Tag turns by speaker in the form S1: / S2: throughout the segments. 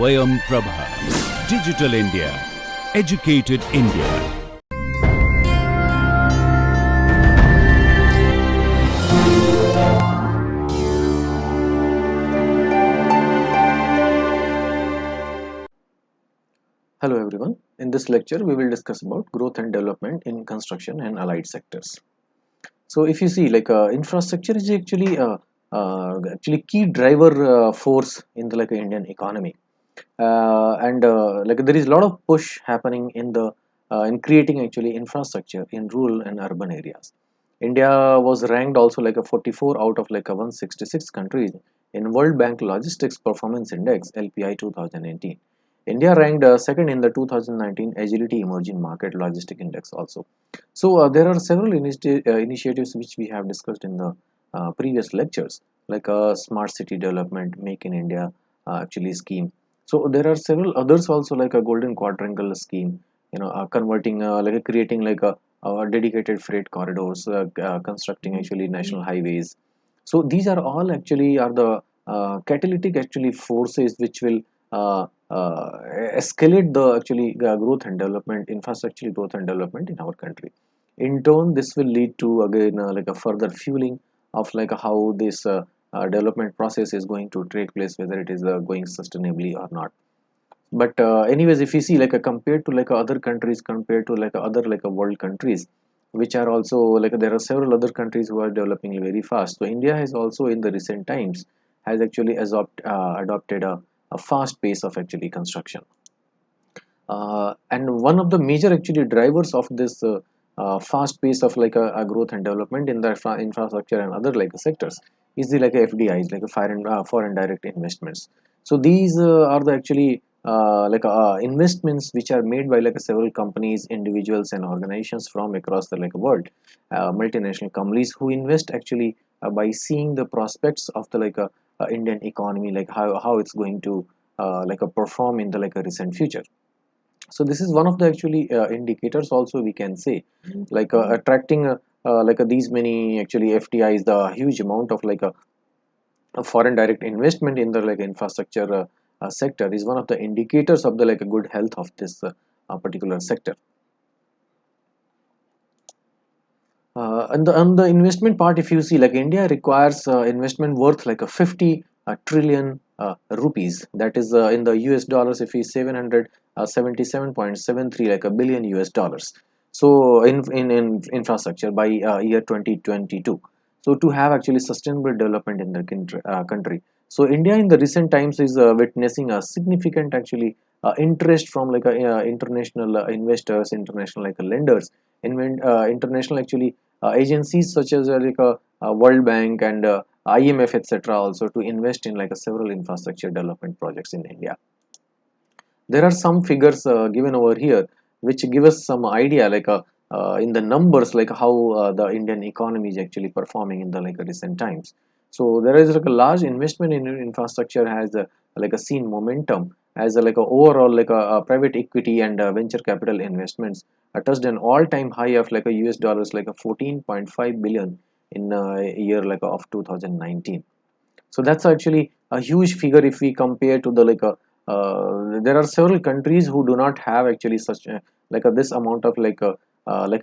S1: Swayam Prabha. Digital India. Educated India.
S2: Hello everyone. In this lecture, we will discuss about growth and development in construction and allied sectors. So, if you see, infrastructure is actually key driver force in the Indian economy, and there is a lot of push happening in creating actually infrastructure in rural and urban areas. India was ranked also like a 44 out of like a 166 countries in World Bank Logistics Performance Index (LPI) 2018. India ranked second in the 2019 Agility Emerging Market Logistic Index also. So there are several initiatives which we have discussed in the previous lectures, like smart city development, Make in India actually scheme. So there are several others also, like a golden quadrangle scheme, converting creating dedicated freight corridors, constructing actually national highways. So these are all actually are the catalytic actually forces which will escalate the actually growth and development, infrastructure growth and development in our country. In turn, this will lead to again like a further fueling of like how this development process is going to take place, whether it is going sustainably or not. But anyways, if you see like a compared to like other countries, compared to like other like a world countries, which are also like there are several other countries who are developing very fast. So India has also in the recent times has actually adopted a fast pace of actually construction. And one of the major actually drivers of this fast pace of like a growth and development in the infrastructure and other like sectors is the like FDIs, like a foreign direct investments. So these are the actually investments which are made by like several companies, individuals, and organizations from across the like world, multinational companies who invest actually by seeing the prospects of the Indian economy, like how it's going to perform in the like a recent future. So this is one of the actually indicators also we can say, like attracting these many actually FDIs, the huge amount of like a foreign direct investment in the like infrastructure sector is one of the indicators of the like a good health of this particular sector. On the investment part, if you see, like India requires investment worth like a 50 trillion rupees. That is in the US dollars, if we 777.73 like a billion US dollars. So in infrastructure by year 2022. So to have actually sustainable development in the country. So India in the recent times is witnessing a significant actually interest from like international investors, international like lenders, international actually agencies such as World Bank and IMF, etc., also to invest in like several infrastructure development projects in India. There are some figures given over here which give us some idea, in the numbers, like how the Indian economy is actually performing in the like recent times. So there is like a large investment in infrastructure has like a seen momentum as a, like a overall a private equity and venture capital investments touched an all-time high of like a US dollars like a 14.5 billion in a year like of 2019. So that's actually a huge figure if we compare to the there are several countries who do not have actually such this amount of like a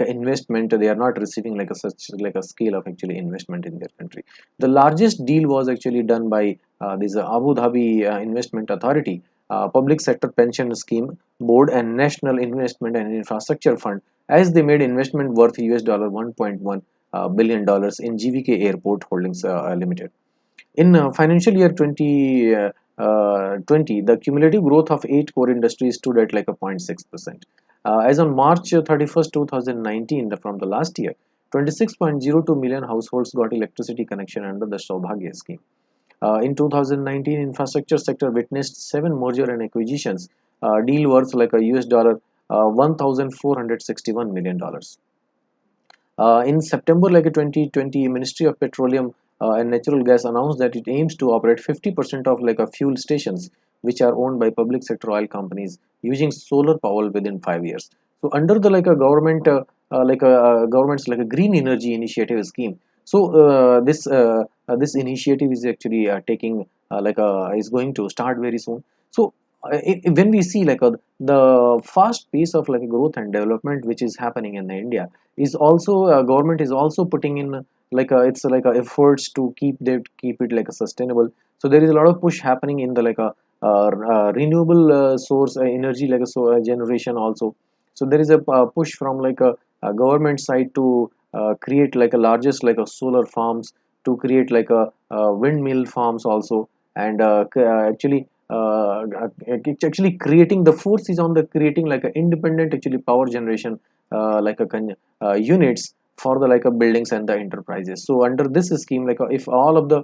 S2: investment. They are not receiving like a such like a scale of actually investment in their country. The largest deal was actually done by this Abu Dhabi Investment Authority, Public Sector Pension Scheme Board, and National Investment and Infrastructure Fund, as they made investment worth US dollar 1.1 billion dollars in GVK Airport Holdings Limited. In financial year 2020, the cumulative growth of 8 core industries stood at like a 0.6%. As on March 31st, 2019, from the last year, 26.02 million households got electricity connection under the Saubhagya scheme. In 2019, infrastructure sector witnessed 7 merger and acquisitions, deal worth like a US dollar 1,461 million dollars. In September 2020, Ministry of Petroleum and Natural Gas announced that it aims to operate 50% of like a fuel stations which are owned by public sector oil companies using solar power within 5 years. So under the like a government government's like a green energy initiative scheme. So this initiative is actually taking is going to start very soon. So when we see like the fast pace of like growth and development which is happening in the India is also government is also putting in like it's like efforts to keep it like a sustainable. So there is a lot of push happening in the like a renewable source energy like a generation also. So there is a push from like a government side to create like a largest like a solar farms, to create like a windmill farms also. And actually it's actually creating the force is on the creating like a independent actually power generation like a units for the like a buildings and the enterprises. So under this scheme, like if all of the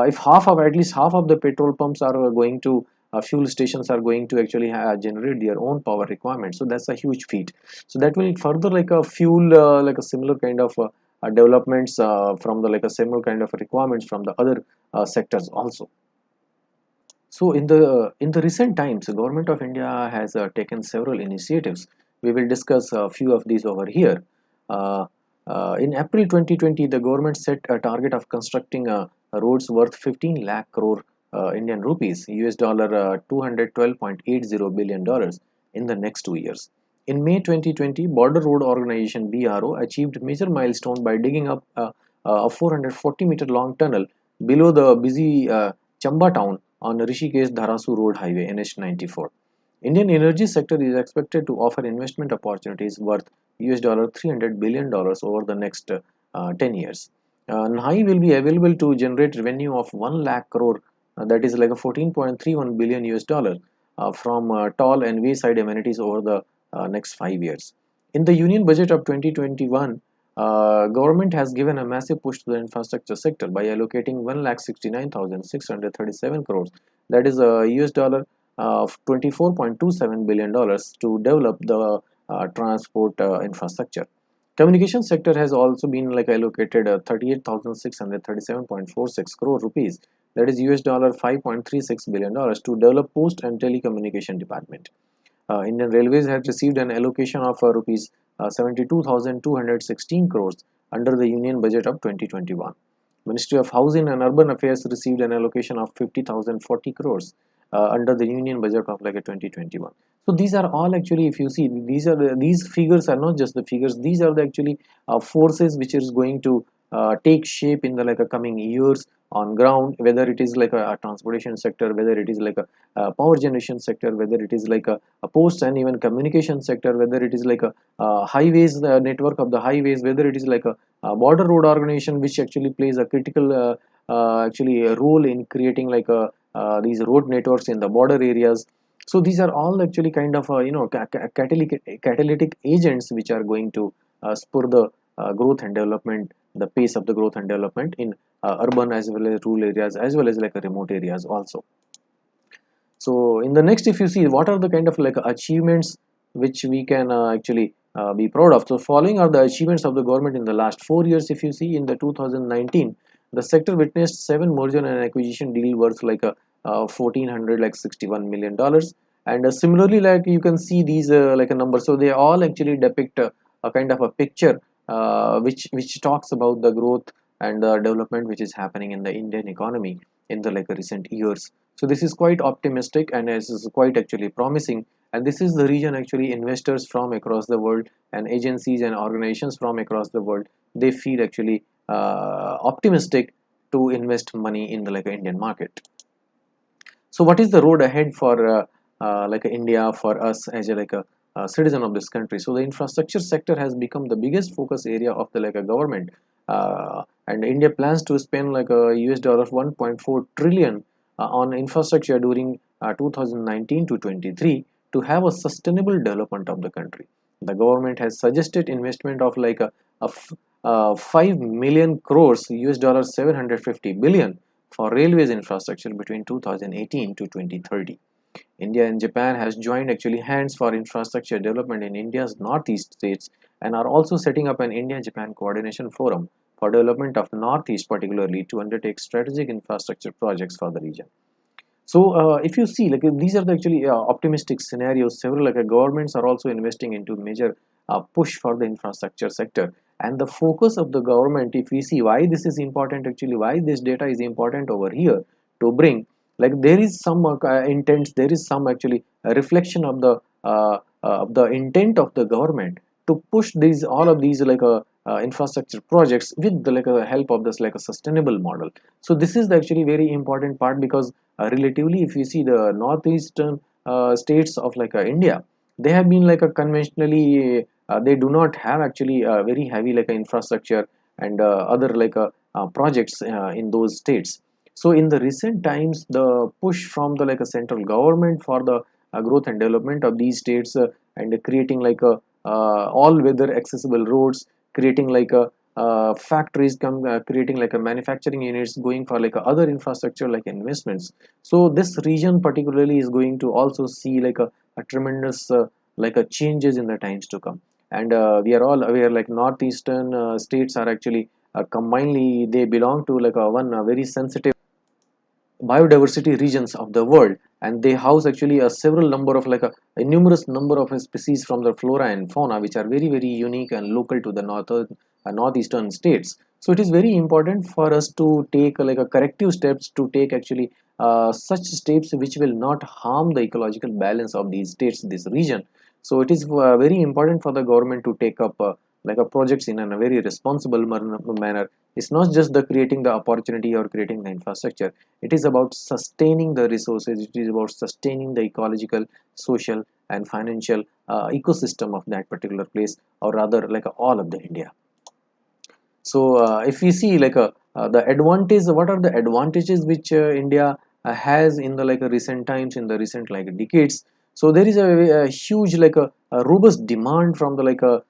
S2: if half of at least half of the petrol pumps are going to fuel stations are going to actually generate their own power requirements, so that's a huge feat. So that will further like a fuel like a similar kind of developments from the like a similar kind of requirements from the other sectors also. So in the recent times, the government of India has taken several initiatives. We will discuss a few of these over here. Uh, in April 2020, the government set a target of constructing roads worth 15 lakh crore Indian rupees, US dollar 212.80 billion dollars in the next 2 years. In May 2020, Border Road Organization (BRO) achieved major milestone by digging up a 440-meter long tunnel below the busy Chamba town on Rishikesh Dharasu Road Highway NH94. Indian energy sector is expected to offer investment opportunities worth US dollar 300 billion dollars over the next 10 years. NHAI will be available to generate revenue of 1 lakh crore, that is like a 14.31 billion US dollar from toll and wayside amenities over the next 5 years. In the Union Budget of 2021, government has given a massive push to the infrastructure sector by allocating 1,69,637 crores, that is a US dollar of 24.27 billion dollars, to develop the transport infrastructure. Communication sector has also been like allocated 38,637.46 crore rupees, that is US dollar 5.36 billion dollars, to develop post and telecommunication department. Indian Railways had received an allocation of rupees 72,216 crores under the Union Budget of 2021. Ministry of Housing and Urban Affairs received an allocation of 50,040 crores under the Union Budget of like a 2021. So these are all actually, if you see, these figures are not just the figures; these are the actually forces which is going to take shape in the like a coming years on ground. Whether it is like a transportation sector, whether it is like a power generation sector, whether it is like a post and even communication sector, whether it is like a highways network of the highways, whether it is like a border road organization which actually plays a critical actually a role in creating like these road networks in the border areas. So these are all actually kind of catalytic agents which are going to spur the growth and development, the pace of the growth and development in urban as well as rural areas as well as like remote areas also. So in the next, if you see what are the kind of like achievements which we can actually be proud of. So following are the achievements of the government in the last 4 years. If you see in the 2019, the sector witnessed 7 merger and acquisition deal worth like a 1400 like 61 million dollars. And similarly, like you can see these like a number. So they all actually depict a kind of a picture which talks about the growth and the development which is happening in the Indian economy in the like recent years. So this is quite optimistic and this is quite actually promising, and this is the region actually investors from across the world and agencies and organizations from across the world, they feel actually optimistic to invest money in the like Indian market. So what is the road ahead for like India, for us as a like a citizen of this country? So the infrastructure sector has become the biggest focus area of the like a government, and India plans to spend like a US dollar 1.4 trillion on infrastructure during 2019 to 23 to have a sustainable development of the country. The government has suggested investment of like a 5 million crores, US dollar 750 billion, for railways infrastructure between 2018 to 2030. India and Japan has joined actually hands for infrastructure development in India's northeast states and are also setting up an India-Japan coordination forum for development of northeast, particularly to undertake strategic infrastructure projects for the region. So if you see, like these are the actually optimistic scenarios. Several like governments are also investing into major push for the infrastructure sector. And the focus of the government, if we see why this is important, actually why this data is important over here to bring. like there is some intent, there is some actually reflection of the intent of the government to push these all of these infrastructure projects with the help of this like a sustainable model. So this is the actually very important part, because relatively if you see the northeastern states of India, they have been conventionally they do not have actually very heavy infrastructure and other projects in those states. So in the recent times, the push from the central government for the growth and development of these states, and creating all weather accessible roads, creating factories, creating a manufacturing units, going for other infrastructure investments. So this region particularly is going to also see a tremendous changes in the times to come. And we are all aware northeastern states are actually combinedly they belong to one very sensitive biodiversity regions of the world, and they house actually a several number of a numerous number of species from the flora and fauna, which are very unique and local to the northeastern states. So it is very important for us to take a corrective steps, to take actually such steps which will not harm the ecological balance of these states, this region. So it is very important for the government to take up projects in a very responsible manner. It's not just the creating the opportunity or creating the infrastructure. It is about sustaining the resources. It is about sustaining the ecological, social and financial ecosystem of that particular place, or rather all of the India. So if we see the advantage, what are the advantages which India has in the recent times, in the recent decades. So there is a huge a robust demand from the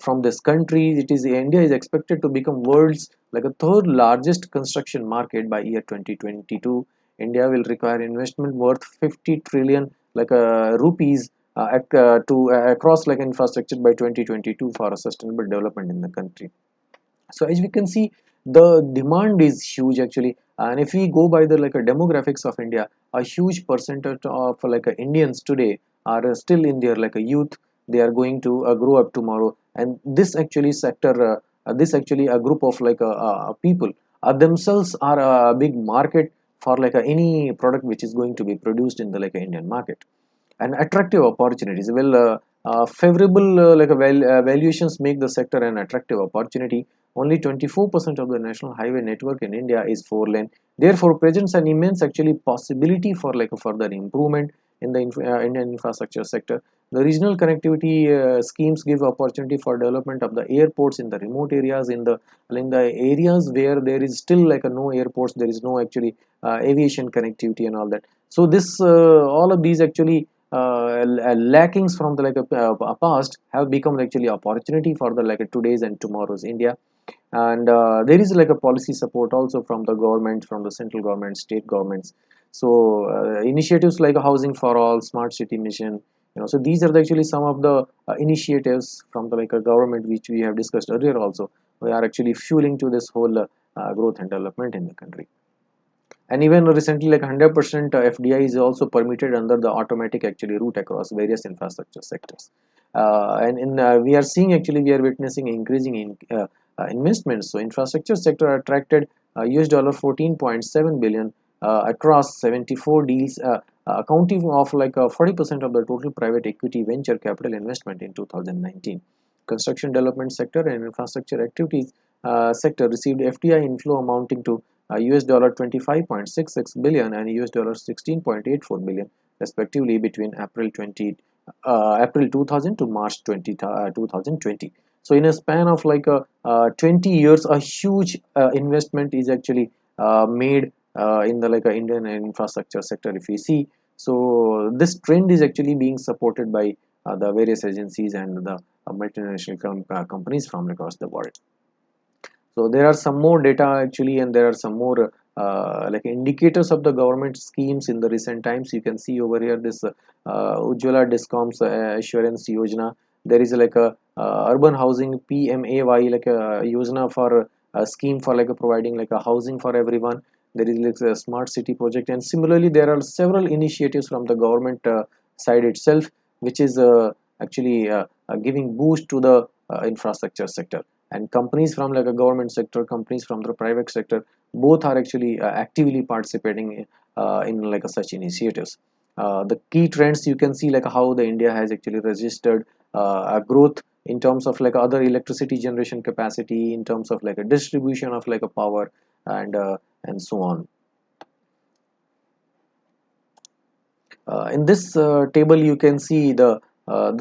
S2: from this country. It is India is expected to become world's a third largest construction market by year 2022. India will require investment worth 50 trillion rupees across infrastructure by 2022 for a sustainable development in the country. So as we can see, the demand is huge actually, and if we go by the demographics of India, a huge percentage of Indians today are still in their a youth. They are going to grow up tomorrow, and this actually sector this actually a group of people themselves are a big market for any product which is going to be produced in the Indian market. And attractive opportunities, well, favorable valuations make the sector an attractive opportunity. Only 24% of the national highway network in India is 4 lane, therefore presents an immense actually possibility for a further improvement in the Indian infrastructure sector. The regional connectivity schemes give opportunity for development of the airports in the remote areas, in the areas where there is still no airports, there is no actually aviation connectivity and all that. So this all of these actually lackings from the past have become actually opportunity for the today's and tomorrow's India. And there is a policy support also from the government, from the central government, state governments. So initiatives like housing for all, smart city mission, so these are actually some of the initiatives from the a government which we have discussed earlier also. We are actually fueling to this whole growth and development in the country. And even recently 100% FDI is also permitted under the automatic actually route across various infrastructure sectors. And in we are seeing actually we are witnessing increasing investments. So infrastructure sector attracted US $14.7 billion across 74 deals, accounting of 40% of the total private equity venture capital investment in 2019. Construction development sector and infrastructure activities sector received FDI inflow amounting to US$25.66 billion and US$16.84 billion respectively between April 2000 to March 2020. So in a span of 20 years, a huge investment is actually made in the Indian infrastructure sector, if we see. So this trend is actually being supported by the various agencies and the multinational companies from across the world. So there are some more data actually, and there are some more indicators of the government schemes in the recent times. You can see over here this Ujjwala Discoms Assurance Yojana. There is a urban housing PMAY Yojana for a scheme for providing a housing for everyone. There is a smart city project, and similarly there are several initiatives from the government side itself, which is actually giving boost to the infrastructure sector. and companies from like a government sector, companies from the private sector, both are actually actively participating in like such initiatives. The key trends you can see like how the India has actually registered a growth in terms of like other electricity generation capacity, in terms of like a distribution of like a power, and so on. In this table you can see the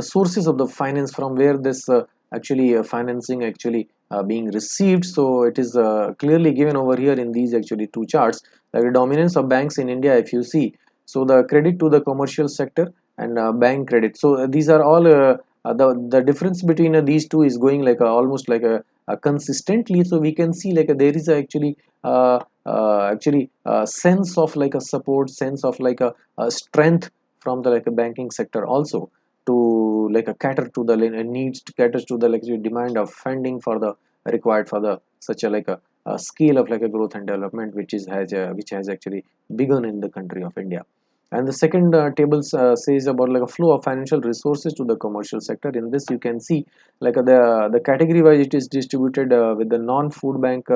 S2: sources of the finance from where this actually financing actually being received. So it is clearly given over here in these actually two charts, like the dominance of banks in India if you see. So the credit to the commercial sector and bank credit, so these are all the difference between these two is going like almost like a consistently. So we can see like there is actually actually sense of like a support, sense of like a strength from the like a banking sector also, to like a cater to the needs, to cater to the like demand of funding for the required for the such a scale of like a growth and development which is which has actually begun in the country of India. And the second table says about like a flow of financial resources to the commercial sector. In this you can see like the category wise it is distributed with the non-food bank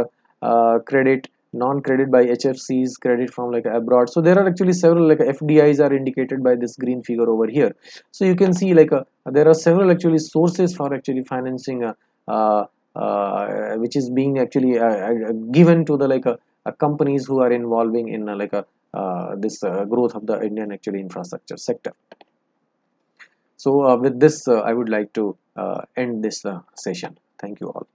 S2: credit, non-credit by HFCs, credit from like abroad. So there are actually several like FDIs are indicated by this green figure over here. So you can see like there are several actually sources for actually financing uh, which is being actually given to the like companies who are involving in like a this growth of the Indian actually infrastructure sector. So with this I would like to end this session. Thank you all.